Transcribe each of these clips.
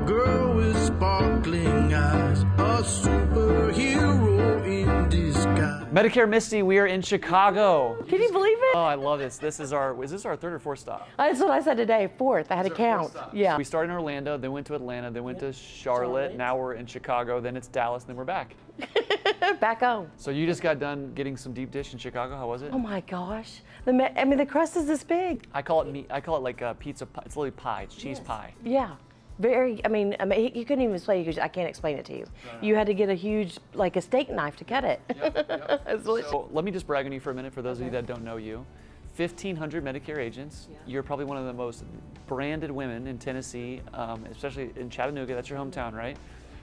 girl with sparkling eyes, a superhero in disguise. Medicare Misty, we are in Chicago. Can you believe it? Oh, I love this. Is this our third or fourth stop? That's what I said today, fourth. I had to count. Yeah. We started in Orlando, then went to Atlanta, then went to Charlotte. Now we're in Chicago, then it's Dallas, then we're back. Back home. So you just got done getting some deep dish in Chicago. How was it? Oh my gosh. The crust is this big. I call it like a pizza pie. It's literally pie. It's cheese pie. Yeah. Very, you couldn't even explain it because I can't explain it to you. You had to get a huge, like a steak knife to cut it. Yep. It's delicious. So let me just brag on you for a minute for those of you that don't know you. 1,500 Medicare agents. Yeah. You're probably one of the most branded women in Tennessee, especially in Chattanooga. That's your hometown, right?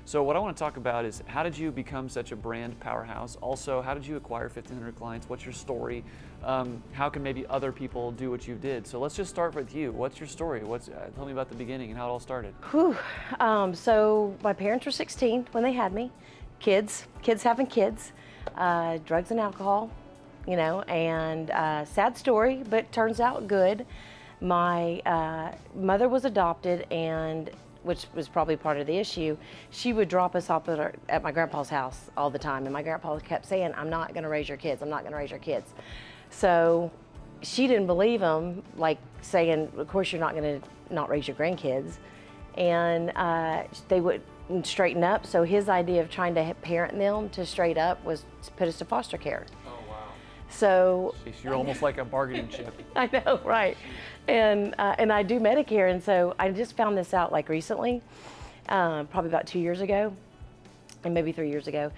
So what I want to talk about is how did you become such a brand powerhouse? Also, how did you acquire 1,500 clients? What's your story? How can maybe other people do what you did? So let's just start with you. What's your story? Tell me about the beginning and how it all started. Whew. So my parents were 16 when they had me. Kids having kids, drugs and alcohol, and sad story, but turns out good. My mother was adopted, and which was probably part of the issue. She would drop us off at my grandpa's house all the time, and my grandpa kept saying, "I'm not going to raise your kids. I'm not going to raise your kids." So she didn't believe him, like saying, "Of course you're not going to not raise your grandkids." And they would straighten up. So his idea of trying to parent them to straight up was to put us to foster care. So you're almost like a bargaining chip. I know, right? And I do Medicare, and so I just found this out like recently, probably about 2 years ago, and maybe 3 years ago.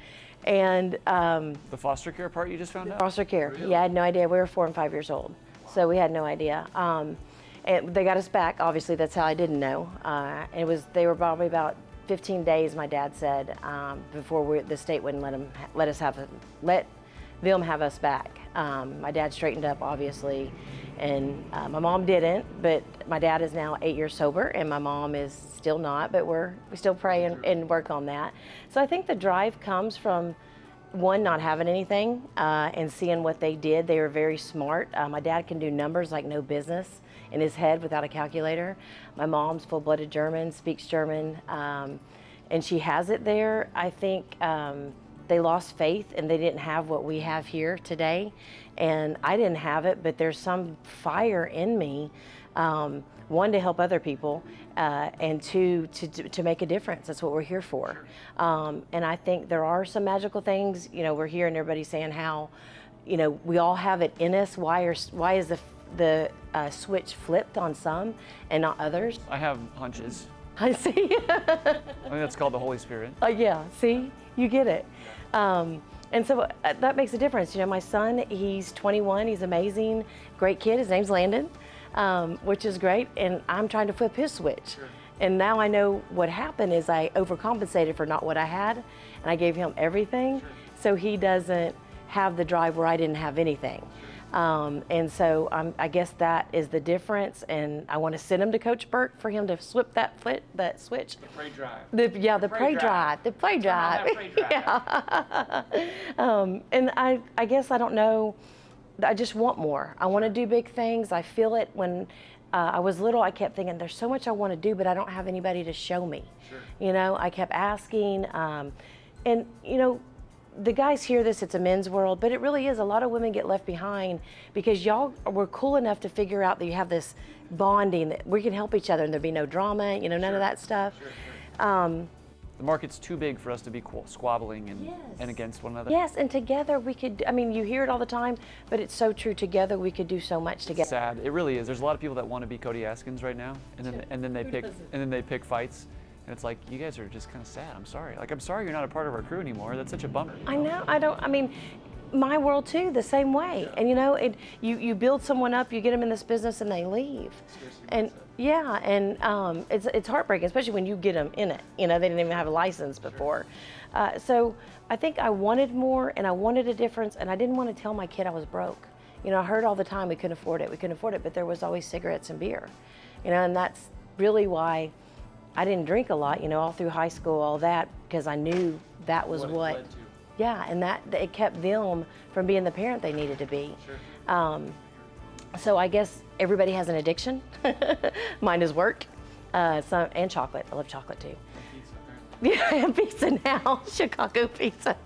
And the foster care part you just found out? Foster care. Really? Yeah, I had no idea. We were 4 and 5 years old, so we had no idea. And they got us back. Obviously, that's how I didn't know. They were probably about 15 days. My dad said before the state wouldn't let them have us back. My dad straightened up, obviously, and my mom didn't, but my dad is now 8 years sober, and my mom is still not, but we still pray and work on that. So I think the drive comes from, one, not having anything, and seeing what they did. They were very smart. My dad can do numbers like no business in his head without a calculator. My mom's full-blooded German, speaks German, and she has it there. I think they lost faith and they didn't have what we have here today. And I didn't have it, but there's some fire in me, one, to help other people, and two, to make a difference. That's what we're here for. And I think there are some magical things. We're hearing everybody saying how, we all have it in us. Why is the switch flipped on some and not others? I have hunches. I see. I think that's called the Holy Spirit. Yeah, see, you get it. And so that makes a difference. My son, he's 21, he's amazing, great kid. His name's Landon, which is great. And I'm trying to flip his switch. Sure. And now I know what happened is I overcompensated for not what I had, and I gave him everything. Sure. So he doesn't have the drive where I didn't have anything. And so I guess that is the difference, and I want to send him to Coach Burke for him to flip that switch. The pray drive. The play drive. The play drive. Yeah. And I guess I don't know. I just want more. I want to do big things. I feel it when I was little. I kept thinking, there's so much I want to do, but I don't have anybody to show me. Sure. I kept asking, and the guys hear this, it's a men's world, but it really is. A lot of women get left behind because y'all were cool enough to figure out that you have this bonding, that we can help each other and there'd be no drama, none of that stuff. Sure. The market's too big for us to be squabbling and against one another. Yes, and together we could, you hear it all the time, but it's so true. Together we could do so much together. It's sad, it really is. There's a lot of people that want to be Cody Askins right now, and then they pick fights. And it's like, you guys are just kind of sad. I'm sorry. I'm sorry you're not a part of our crew anymore. That's such a bummer. I know. My world too, the same way. Yeah. And you build someone up, you get them in this business, and they leave. And yeah, and it's heartbreaking, especially when you get them in it. They didn't even have a license before. So I think I wanted more, and I wanted a difference, and I didn't want to tell my kid I was broke. I heard all the time we couldn't afford it, but there was always cigarettes and beer. And that's really why I didn't drink a lot, all through high school, all that, because I knew that was what yeah, and that it kept them from being the parent they needed to be. Sure. So I guess everybody has an addiction. Mine is work. And chocolate. I love chocolate too. Yeah, pizza now. Chicago pizza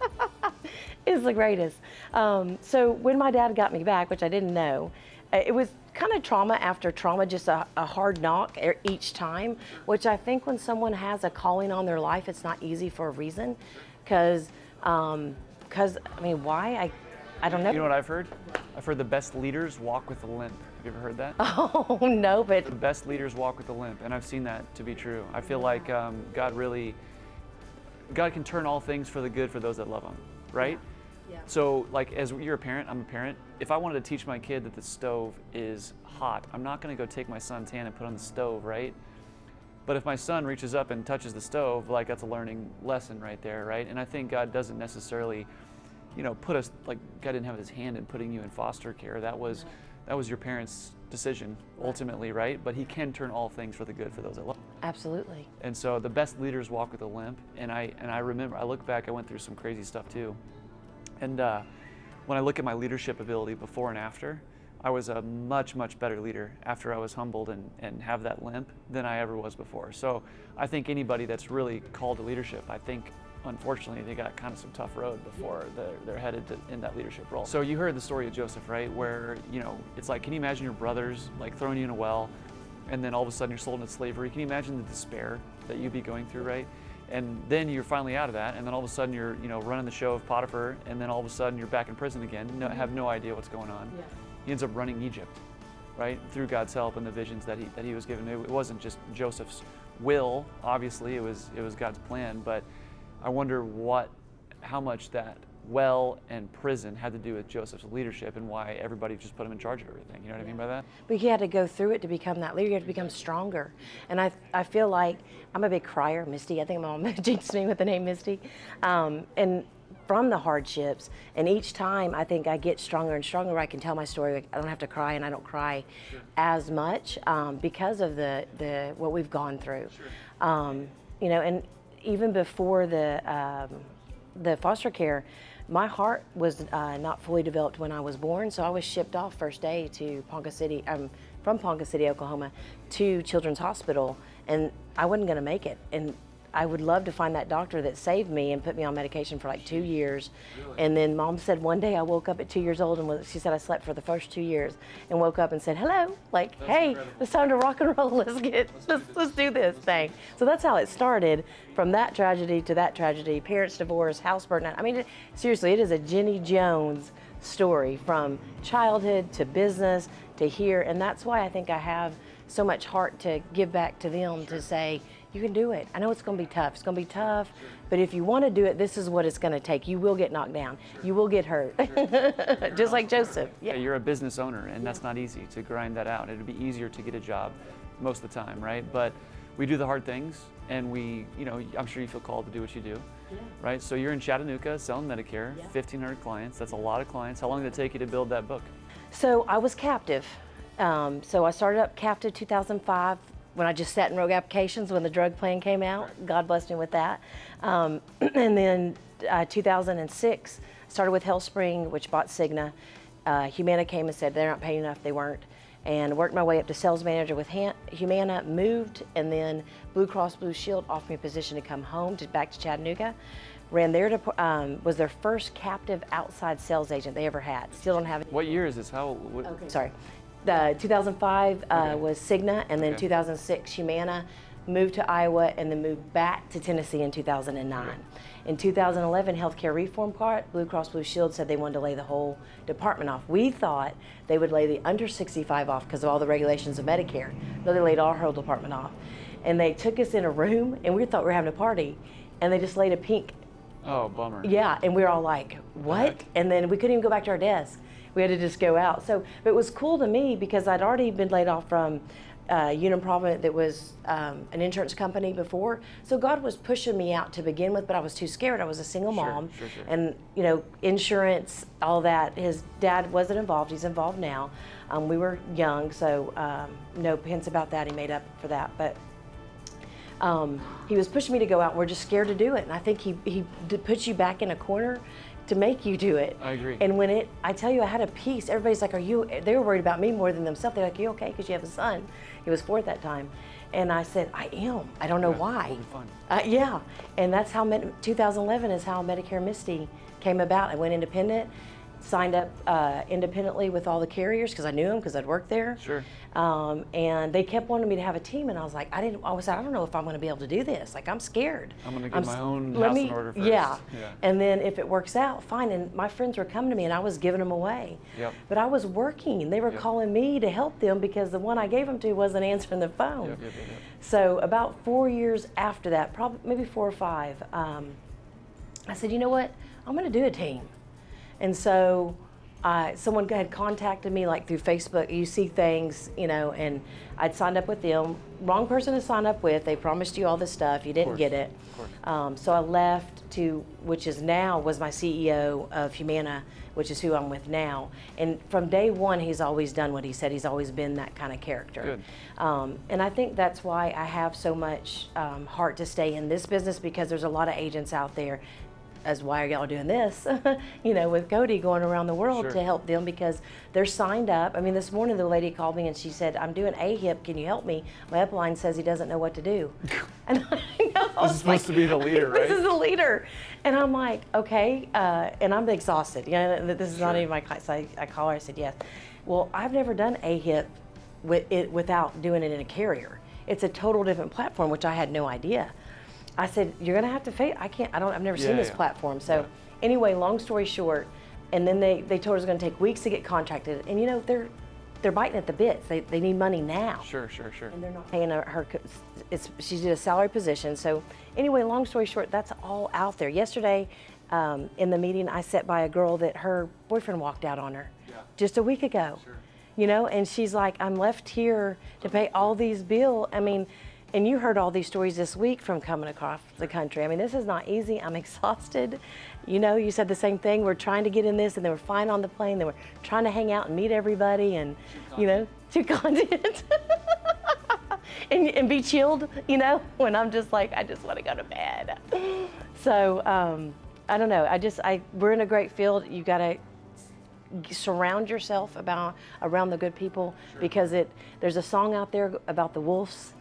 is the greatest. So when my dad got me back, which I didn't know, it was kind of trauma after trauma, just a hard knock each time, which I think when someone has a calling on their life, it's not easy for a reason. Because, I mean, why? I don't know. You know what I've heard? I've heard the best leaders walk with a limp. Have you ever heard that? Oh, no, but. The best leaders walk with a limp, and I've seen that to be true. I feel like God can turn all things for the good for those that love Him, right? Yeah. So, like, as you're a parent, I'm a parent. If I wanted to teach my kid that the stove is hot, I'm not going to go take my son's hand and put on the stove, right? But if my son reaches up and touches the stove, like, that's a learning lesson right there, right? And I think God doesn't necessarily, put us, like, God didn't have His hand in putting you in foster care. That was your parents' decision ultimately, right? But He can turn all things for the good for those that love Him. Absolutely. And so the best leaders walk with a limp. And I remember, I look back, I went through some crazy stuff too. And when I look at my leadership ability before and after, I was a much, much better leader after I was humbled and have that limp than I ever was before. So I think anybody that's really called to leadership, I think unfortunately they got kind of some tough road before they're headed in that leadership role. So you heard the story of Joseph, right? Where, it's like, can you imagine your brothers like throwing you in a well and then all of a sudden you're sold into slavery? Can you imagine the despair that you'd be going through, right? And then you're finally out of that, and then all of a sudden you're, running the show of Potiphar, and then all of a sudden you're back in prison again, have no idea what's going on. Yeah. He ends up running Egypt, right? Through God's help and the visions that he was given. It wasn't just Joseph's will, obviously, it was God's plan, but I wonder how much that well and prison had to do with Joseph's leadership and why everybody just put him in charge of everything. You know what I mean by that? But he had to go through it to become that leader. You have to become stronger. And I feel like I'm a big crier, Misty. I think my mom jinxed me with the name Misty. And from the hardships, and each time I think I get stronger and stronger where I can tell my story. I don't have to cry, and I don't cry as much because of the what we've gone through. Sure. And even before the foster care, my heart was not fully developed when I was born, so I was shipped off first day to Ponca City, from Ponca City, Oklahoma, to Children's Hospital, and I wasn't going to make it. And I would love to find that doctor that saved me and put me on medication for like 2 years. Really? And then Mom said one day I woke up at 2 years old, and she said I slept for the first 2 years, and woke up and said, hello, like, that's hey, incredible. It's time to rock and roll. Let's do this thing. So that's how it started, from that tragedy to that tragedy, parents divorce, house burnt down. I mean, seriously, it is a Jenny Jones story from childhood to business to here. And that's why I think I have so much heart to give back to them, to say, you can do it. I know it's going to be tough. It's going to be tough, but if you want to do it, this is what it's going to take. You will get knocked down. You will get hurt, just like Joseph. Yeah. You're a business owner, and that's not easy to grind that out. It'd be easier to get a job most of the time, right? But we do the hard things, and I'm sure you feel called to do what you do, right? So you're in Chattanooga selling Medicare, 1,500 clients. That's a lot of clients. How long did it take you to build that book? So I was captive. So I started up captive 2005. When I just sat and wrote applications when the drug plan came out. God blessed me with that. And then 2006, started with HealthSpring, which bought Cigna. Humana came and said they're not paying enough, they weren't. And worked my way up to sales manager with Humana, moved, and then Blue Cross Blue Shield offered me a position to come home, back to Chattanooga. Ran their, was their first captive outside sales agent they ever had. Still don't have it. What year is this? Okay. Sorry. 2005 was Cigna, and then 2006 Humana, moved to Iowa, and then moved back to Tennessee in 2009. In 2011, healthcare reform part, Blue Cross Blue Shield said they wanted to lay the whole department off. We thought they would lay the under 65 off because of all the regulations of Medicare. No, they laid our whole department off. And they took us in a room, and we thought we were having a party, and they just laid a pink. Oh, bummer. Yeah, and we were all like, what? And then we couldn't even go back to our desk. We had to just go out. So it was cool to me because I'd already been laid off from Unum Provident, that was an insurance company before. So God was pushing me out to begin with, but I was too scared. I was a single mom. Sure. And insurance, all that. His dad wasn't involved. He's involved now. We were young, so no hints about that. He made up for that. But he was pushing me to go out, and we're just scared to do it. And I think he puts you back in a corner to make you do it. I agree. And when I tell you I had a peace, everybody's like, they were worried about me more than themselves. They're like, you okay? Because you have a son. He was 4 at that time. And I said, I am. I don't know why. It'll be fun. Yeah, and that's how 2011 is how Medicare Misty came about. I went independent, signed up independently with all the carriers because I knew them because I'd worked there. Sure. And they kept wanting me to have a team, and I was like, I don't know if I'm going to be able to do this. Like, I'm scared. I'm going to get my own house in order first. Yeah. And then if it works out, fine. And my friends were coming to me, and I was giving them away. Yep. But I was working, and they were calling me to help them because the one I gave them to wasn't answering the phone. Yep. So about 4 years after that, probably maybe 4 or 5, I said, you know what? I'm going to do a team. And so someone had contacted me like through Facebook. You see things, you know, and I'd signed up with them. Wrong person to sign up with. They promised you all this stuff. You didn't get it. So I left to, which is now was my CEO of Humana, which is who I'm with now. And from day one, he's always done what he said. He's always been that kind of character. Good. And I think that's why I have so much heart to stay in this business, because there's a lot of agents out there. As why are y'all doing this? You know, with Cody going around the world to help them because they're signed up. I mean, this morning the lady called me and she said, I'm doing AHIP, can you help me? My upline says he doesn't know what to do. And I know. This is supposed to be the leader, right? This is the leader. And I'm like, okay, and I'm exhausted. You know, this is not even my class. I call her, I said, yes. Well, I've never done AHIP without doing it in a carrier. It's a total different platform, which I had no idea. I said, you're gonna have to face, I've never seen this platform. So anyway, long story short, and then they told us it's gonna take weeks to get contracted. And you know, they're biting at the bits. They need money now. Sure. And they're not paying her, she did a salary position. So anyway, long story short, that's all out there. Yesterday in the meeting, I sat by a girl that her boyfriend walked out on her just a week ago. You know, and she's like, I'm left here to pay all these bills. I mean, and you heard all these stories this week from coming across the country. I mean, this is not easy. I'm exhausted. You know, you said the same thing. We're trying to get in this, and then we're flying on the plane. Then we're trying to hang out and meet everybody, and you know, to content, and be chilled. You know, when I'm just like, I just want to go to bed. So I don't know. We're in a great field. You got to surround yourself around the good people because there's a song out there about the wolves.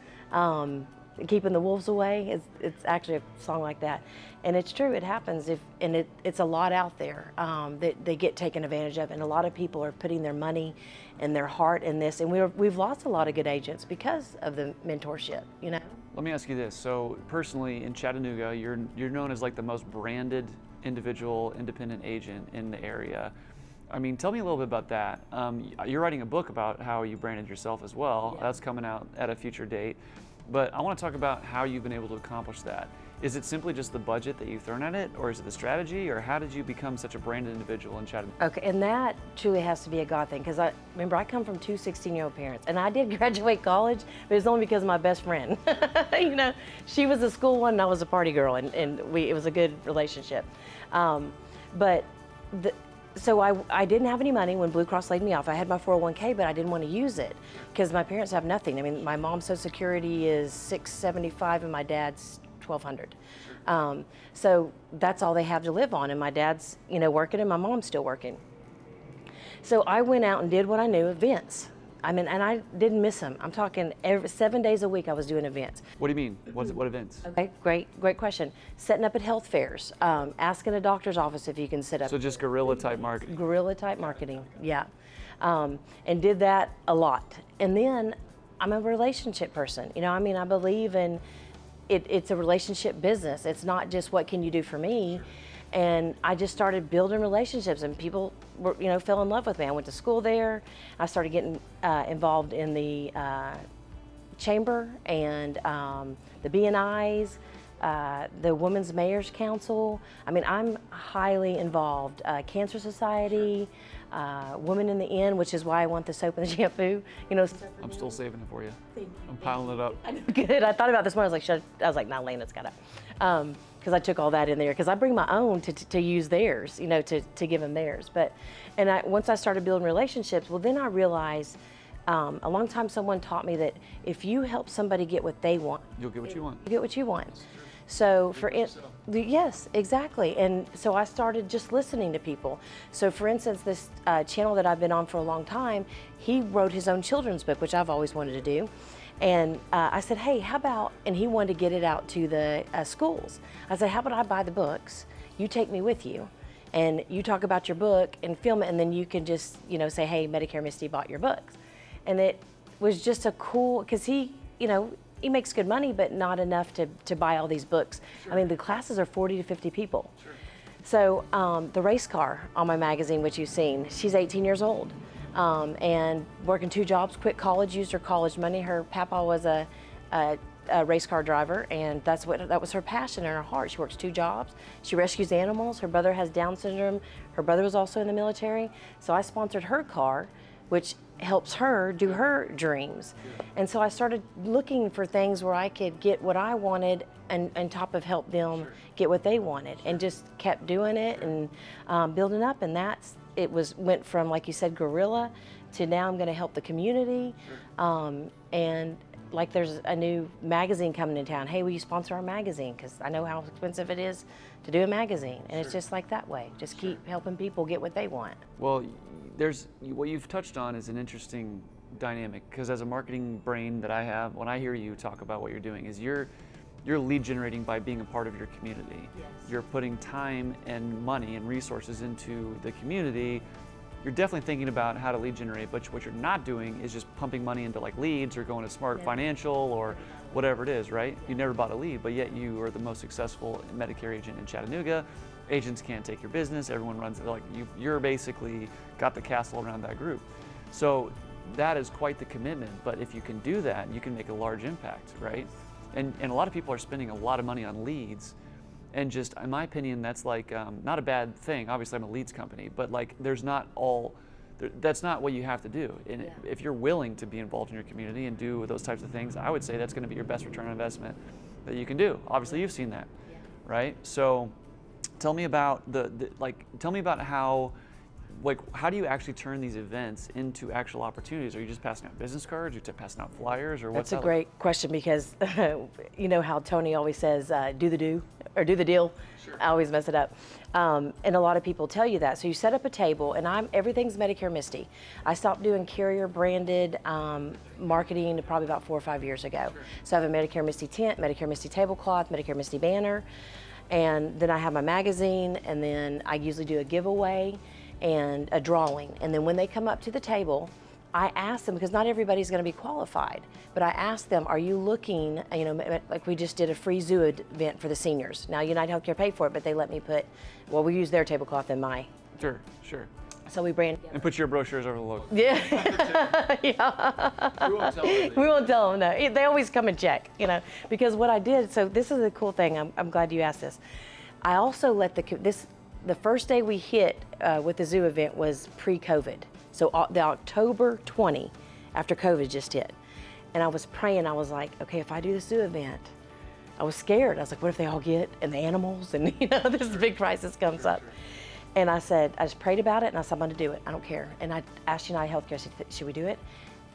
Keeping the wolves away. It's actually a song like that, and it's true. It happens. It's a lot out there that they get taken advantage of, and a lot of people are putting their money and their heart in this, and we've lost a lot of good agents because of the mentorship. You know. Let me ask you this. So personally, in Chattanooga, you're known as like the most branded individual independent agent in the area. I mean, tell me a little bit about that. You're writing a book about how you branded yourself as well. Yeah. That's coming out at a future date. But I want to talk about how you've been able to accomplish that. Is it simply just the budget that you've thrown at it, or is it the strategy, or how did you become such a branded individual in Chattanooga? Okay, and that truly has to be a God thing, because I come from two 16-year-old parents, and I did graduate college, but it's only because of my best friend. You know, she was a school one, and I was a party girl, and it was a good relationship. So I didn't have any money when Blue Cross laid me off. I had my 401k, but I didn't want to use it because my parents have nothing. I mean, my mom's Social Security is $675 and my dad's $1,200. So that's all they have to live on. And my dad's, you know, working and my mom's still working. So I went out and did what I knew, events. I mean, and I didn't miss them. I'm talking 7 days a week I was doing events. What do you mean? What events? Okay, great question. Setting up at health fairs, asking a doctor's office if you can set up. So just guerrilla type marketing. Guerrilla type marketing, yeah. And did that a lot. And then I'm a relationship person. You know, I mean, I believe in it's a relationship business. It's not just what can you do for me. And I just started building relationships, and people fell in love with me. I went to school there. I started getting involved in the chamber and the BNIs, the Women's Mayor's Council. I mean, I'm highly involved. Cancer Society, Women in the Inn, which is why I want the soap and the shampoo. You know, I'm still saving it for you. I'm piling it up. Good. I thought about this morning. I was like, nah, Lena's got it. Because I took all that in there, because I bring my own to use theirs, you know, to give them theirs. Once I started building relationships, well, then I realized a long time someone taught me that if you help somebody get what they want, you'll get what you want. You get what you want. So yes, exactly. And so I started just listening to people. So for instance, this channel that I've been on for a long time, he wrote his own children's book, which I've always wanted to do. And I said, hey, how about, and he wanted to get it out to the schools. I said, how about I buy the books, you take me with you, and you talk about your book and film it, and then you can just, say, hey, Medicare Misty bought your books. And it was just a cool, because he makes good money, but not enough to buy all these books. Sure. I mean, the classes are 40 to 50 people. Sure. So the race car on my magazine, which you've seen, she's 18 years old. And working 2 jobs, quit college, used her college money. Her papa was a race car driver, and that was her passion and her heart. She works 2 jobs. She rescues animals. Her brother has Down syndrome. Her brother was also in the military. So I sponsored her car, which helps her do her dreams. And so I started looking for things where I could get what I wanted and on top of help them get what they wanted, and just kept doing it and building up. And went from, like you said, guerrilla to now I'm going to help the community. And like there's a new magazine coming in town. Hey, will you sponsor our magazine? Because I know how expensive it is to do a magazine. And it's just like that way. Just keep helping people get what they want. Well, what you've touched on is an interesting dynamic, because as a marketing brain that I have, when I hear you talk about what you're doing, is you're lead generating by being a part of your community. Yes. You're putting time and money and resources into the community. You're definitely thinking about how to lead generate, but what you're not doing is just pumping money into like leads or going to Smart Financial or whatever it is, right? You never bought a lead, but yet you are the most successful Medicare agent in Chattanooga. Agents can't take your business. Everyone runs it. Like you're basically got the castle around that group. So that is quite the commitment. But if you can do that, you can make a large impact, right? And a lot of people are spending a lot of money on leads, and just, in my opinion, that's like not a bad thing. Obviously, I'm a leads company, but like that's not what you have to do. And if you're willing to be involved in your community and do those types of things, I would say that's going to be your best return on investment that you can do. Obviously, you've seen that, right? So, tell me about how do you actually turn these events into actual opportunities? Are you just passing out business cards? Are you passing out flyers, or what's that? That's a great question, because you know how Tony always says, do the deal. Sure. I always mess it up. And a lot of people tell you that. So you set up a table, and everything's Medicare Misty. I stopped doing carrier branded marketing probably about 4 or 5 years ago. Sure. So I have a Medicare Misty tent, Medicare Misty tablecloth, Medicare Misty banner, and then I have my magazine, and then I usually do a giveaway and a drawing. And then when they come up to the table, I ask them, because not everybody's going to be qualified, but I ask them, are you looking, like we just did a free zoo event for the seniors. Now United Healthcare paid for it, but they let me we use their tablecloth in my. Sure. So we brand. And put your brochures over the logo. Yeah. We won't tell them. We won't tell them, no. They always come and check, because what I did, so this is a cool thing, I'm glad you asked this. I also let the first day we hit with the zoo event was pre-COVID. So the October 20, after COVID just hit. And I was praying, I was like, okay, if I do the zoo event, I was scared. I was like, what if they all get, and the animals, and this big crisis comes up. And I just prayed about it, and I said, I'm gonna do it, I don't care. And I asked United Healthcare, I said, should we do it?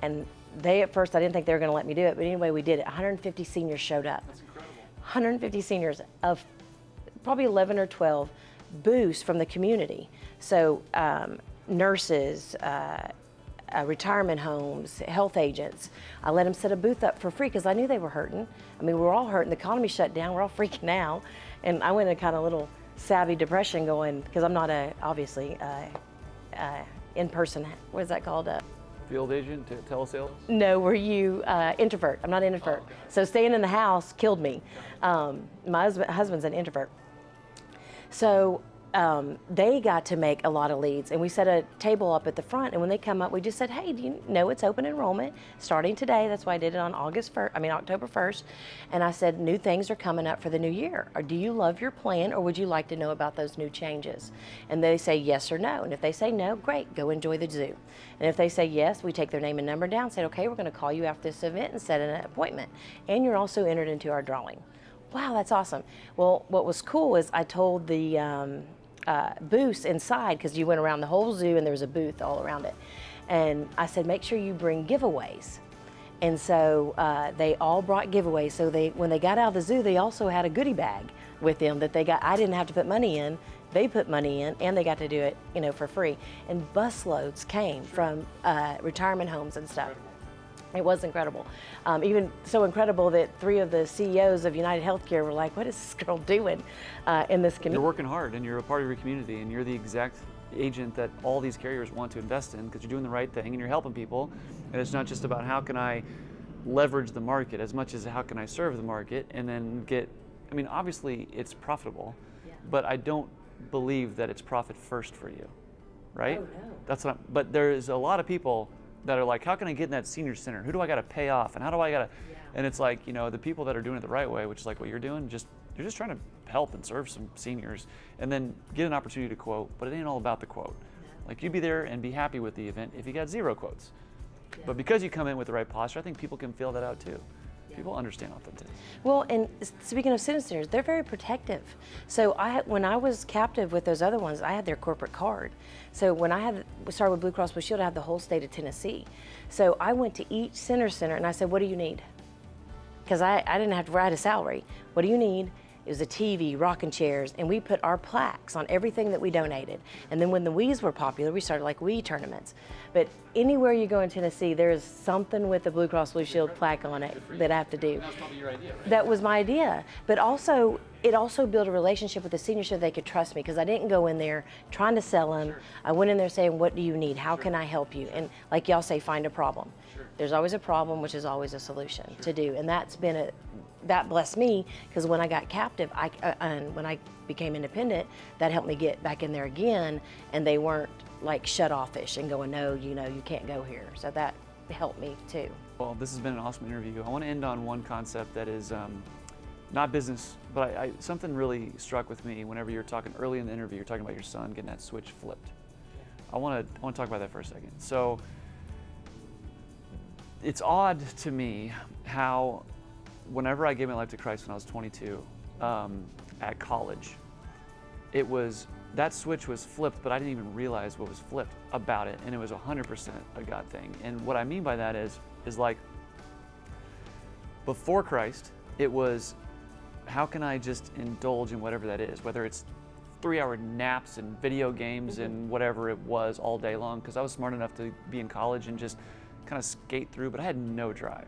And at first, I didn't think they were gonna let me do it, but anyway, we did it. 150 seniors showed up. That's incredible. 150 seniors of probably 11 or 12 booths from the community. So nurses, retirement homes, health agents. I let them set a booth up for free because I knew they were hurting. I mean, we were all hurting. The economy shut down. We're all freaking out. And I went in a kind of little savvy depression going, because I'm not obviously in-person, what is that called? Field agent, telesales? No, were you introvert? I'm not an introvert. Oh, okay. So staying in the house killed me. My husband's an introvert. So they got to make a lot of leads, and we set a table up at the front, and when they come up, we just said, hey, do you know it's open enrollment starting today? That's why I did it on October 1st. And I said, new things are coming up for the new year. Or do you love your plan, or would you like to know about those new changes? And they say yes or no. And if they say no, great, go enjoy the zoo. And if they say yes, we take their name and number down, say, okay, we're gonna call you after this event and set an appointment. And you're also entered into our drawing. Wow, that's awesome. Well, what was cool is I told the booths inside, because you went around the whole zoo and there was a booth all around it. And I said, make sure you bring giveaways. And so they all brought giveaways. So when they got out of the zoo, they also had a goodie bag with them that they got. I didn't have to put money in. They put money in, and they got to do it, for free. And busloads came from retirement homes and stuff. It was incredible. Even so incredible that 3 of the CEOs of United Healthcare were like, what is this girl doing in this community? You're working hard and you're a part of your community and you're the exact agent that all these carriers want to invest in because you're doing the right thing and you're helping people. And it's not just about how can I leverage the market as much as how can I serve the market and then get, I mean, obviously it's profitable, but I don't believe that it's profit first for you, right? Oh, no. That's not, but there's a lot of people that are like, how can I get in that senior center? Who do I got to pay off? And how do I got to, and it's like, you know, the people that are doing it the right way, which is like what you're doing, you're just trying to help and serve some seniors and then get an opportunity to quote, but it ain't all about the quote. Like, you'd be there and be happy with the event if you got 0 quotes. But because you come in with the right posture, I think people can feel that out too. People understand authenticity. Well, and speaking of citizens, they're very protective. So when I was captive with those other ones, I had their corporate card. So when we started with Blue Cross Blue Shield, I had the whole state of Tennessee. So I went to each center and I said, what do you need? Because I didn't have to write a salary. What do you need? It was a TV, rocking chairs, and we put our plaques on everything that we donated. And then when the Wii's were popular, we started like Wii tournaments. But anywhere you go in Tennessee, there is something with the Blue Cross Blue Shield plaque on it that I have to do. That was probably your idea, right? That was my idea. But also, it also built a relationship with the senior so they could trust me because I didn't go in there trying to sell them. I went in there saying, what do you need? How can I help you? And like y'all say, find a problem. There's always a problem, which is always a solution to do. And that blessed me because when I got captive, and when I became independent, that helped me get back in there again, and they weren't like shut offish and going, no, you know, you can't go here. So that helped me too. Well, this has been an awesome interview. I want to end on one concept that is not business, but something really struck with me whenever you were talking early in the interview. You're talking about your son getting that switch flipped. I want to talk about that for a second. So it's odd to me how whenever I gave my life to Christ when I was 22 at college, that switch was flipped, but I didn't even realize what was flipped about it, and it was 100% a God thing. And what I mean by that is like before Christ, it was how can I just indulge in whatever that is, whether it's 3-hour naps and video games and whatever it was all day long, because I was smart enough to be in college and just kind of skate through, but I had no drive.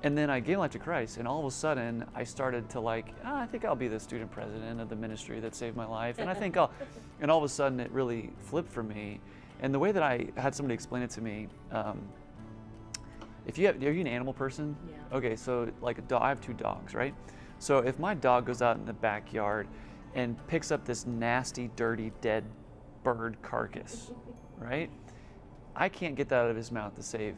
And then I gave my life to Christ, and all of a sudden I started to like, I think I'll be the student president of the ministry that saved my life, and I think and all of a sudden it really flipped for me. And the way that I had somebody explain it to me, are you an animal person? Yeah. Okay, so like I have 2 dogs, right? So if my dog goes out in the backyard and picks up this nasty, dirty, dead bird carcass, right? I can't get that out of his mouth to save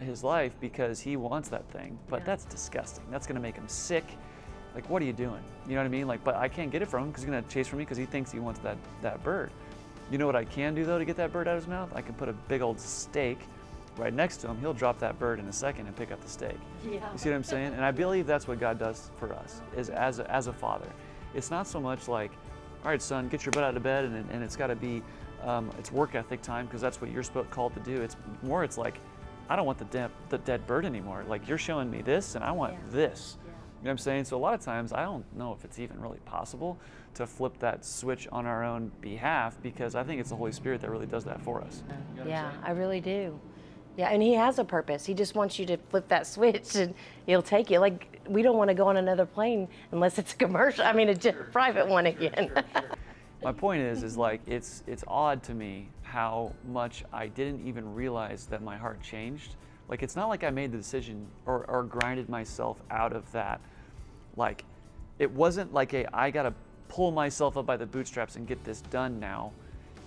his life because he wants that thing, but that's disgusting. That's gonna make him sick. Like, what are you doing? You know what I mean? Like, but I can't get it from him because he's gonna chase for me because he thinks he wants that bird. You know what I can do though to get that bird out of his mouth? I can put a big old steak right next to him. He'll drop that bird in a second and pick up the steak. Yeah. You see what I'm saying? And I believe that's what God does for us, is as a father. It's not so much like, all right, son, get your butt out of bed, and it's got to be, it's work ethic time because that's what you're called to do. It's like, I don't want the dead bird anymore. Like, you're showing me this, and I want this. Yeah. You know what I'm saying? So a lot of times, I don't know if it's even really possible to flip that switch on our own behalf, because I think it's the Holy Spirit that really does that for us. You know yeah, I really do. Yeah, and he has a purpose. He just wants you to flip that switch, and he'll take you. Like, we don't want to go on another plane unless it's a commercial. I mean, a private one again. Sure. My point is like, it's odd to me how much I didn't even realize that my heart changed. Like, it's not like I made the decision or grinded myself out of that. Like, it wasn't like I gotta pull myself up by the bootstraps and get this done now.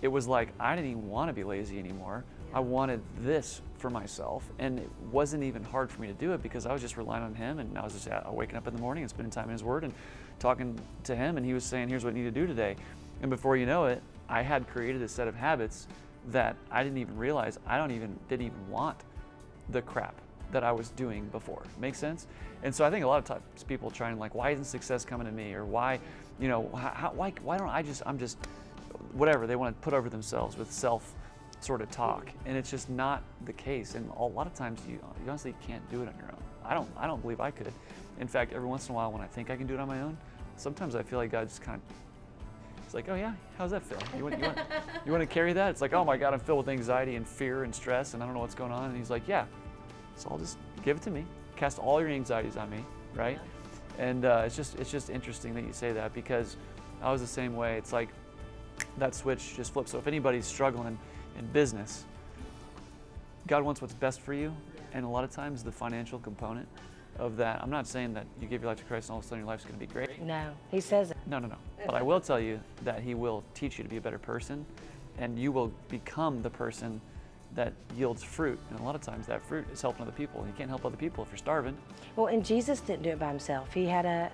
It was like, I didn't even want to be lazy anymore. I wanted this for myself, and it wasn't even hard for me to do it because I was just relying on him, and I was just waking up in the morning and spending time in his word and talking to him, and he was saying, here's what you need to do today. And before you know it, I had created a set of habits that I didn't even realize didn't even want the crap that I was doing before. Make sense? And so I think a lot of times people try and like, why isn't success coming to me? Or why, you know, why don't I'm just, whatever, they want to put over themselves with self sort of talk. And it's just not the case. And a lot of times you honestly can't do it on your own. I don't believe I could. In fact, every once in a while when I think I can do it on my own, sometimes I feel like God just kind of, it's like, oh yeah, how's that feel? You want to carry that? It's like, oh my God, I'm filled with anxiety and fear and stress and I don't know what's going on. And he's like, yeah, So I'll just give it to me. Cast all your anxieties on me, right? And it's just interesting that you say that, because I was the same way. It's like that switch just flips. So if anybody's struggling in business, God wants what's best for you, and a lot of times the financial component of that, I'm not saying that you give your life to Christ and all of a sudden your life's going to be great. No, he says it. No. But I will tell you that he will teach you to be a better person, and you will become the person that yields fruit. And a lot of times that fruit is helping other people. You can't help other people if you're starving. Well, and Jesus didn't do it by himself. He had a,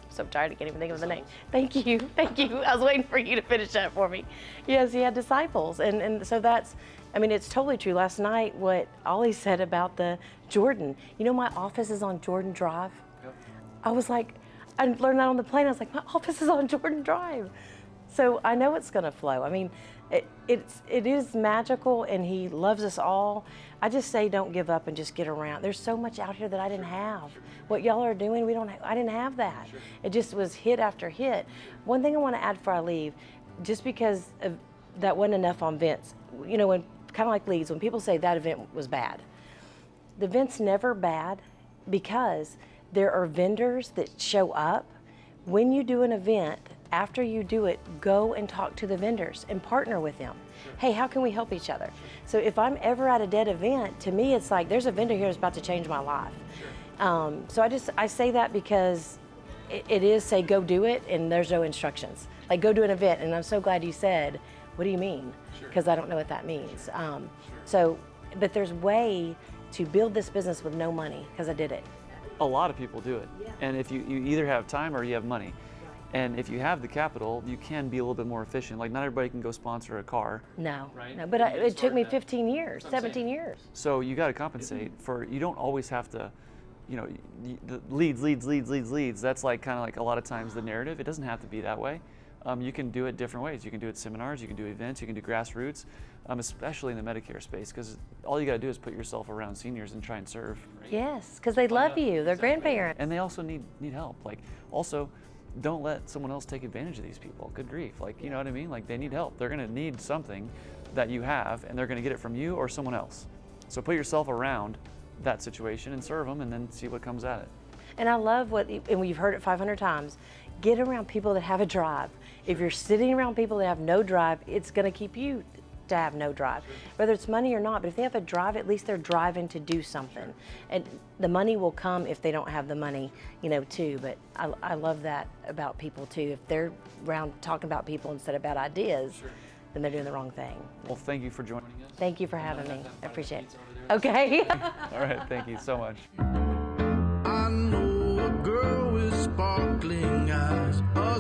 so tired I can't even think of the name. Thank you. I was waiting for you to finish that for me. Yes, he had disciples. And so that's, I mean, it's totally true. Last night, what Ollie said about the Jordan, you know, my office is on Jordan Drive. Yep. I was like, I learned that on the plane. I was like, my office is on Jordan Drive. So I know it's going to flow. I mean, it is magical, and he loves us all. I just say don't give up and just get around. There's so much out here that I didn't have. What y'all are doing, I didn't have that. It just was hit after hit. One thing I want to add before I leave, just because that wasn't enough on Vince. You know, when kind of like Leeds, when people say that event was bad, the event's never bad, because there are vendors that show up. When you do an event, after you do it, go and talk to the vendors and partner with them. Sure. Hey, how can we help each other? So if I'm ever at a dead event, to me it's like there's a vendor here that's about to change my life. Sure. So I say that because it is say go do it, and there's no instructions. Like go do an event, and I'm so glad you said, what do you mean? Because I don't know what that means. But there's way to build this business with no money, because I did it. A lot of people do it. Yeah. And if you either have time or you have money. And if you have the capital, you can be a little bit more efficient. Like not everybody can go sponsor a car. No, right? No, but it took me 15 years, 17 years. So you got to compensate for, you don't always have to, you know, the leads. That's like kind of like a lot of times the narrative. It doesn't have to be that way. You can do it different ways. You can do it seminars, you can do events, you can do grassroots, especially in the Medicare space, because all you got to do is put yourself around seniors and try and serve. Right? Yes, because they love you. They're grandparents. And they also need help. Like also, don't let someone else take advantage of these people. Good grief. Like, you know what I mean? Like they need help. They're going to need something that you have, and they're going to get it from you or someone else. So put yourself around that situation and serve them, and then see what comes at it. And I love and we've heard it 500 times, get around people that have a drive. If you're sitting around people that have no drive, it's going to keep you to have no drive, whether it's money or not. But if they have a drive, at least they're driving to do something. And the money will come if they don't have the money, you know, too. But I love that about people too. If they're around talking about people instead of about ideas, then they're doing the wrong thing. Well, thank you for joining us. Thank you for having me. I appreciate it. Okay. All right, thank you so much. I know a girl with sparkling eyes, a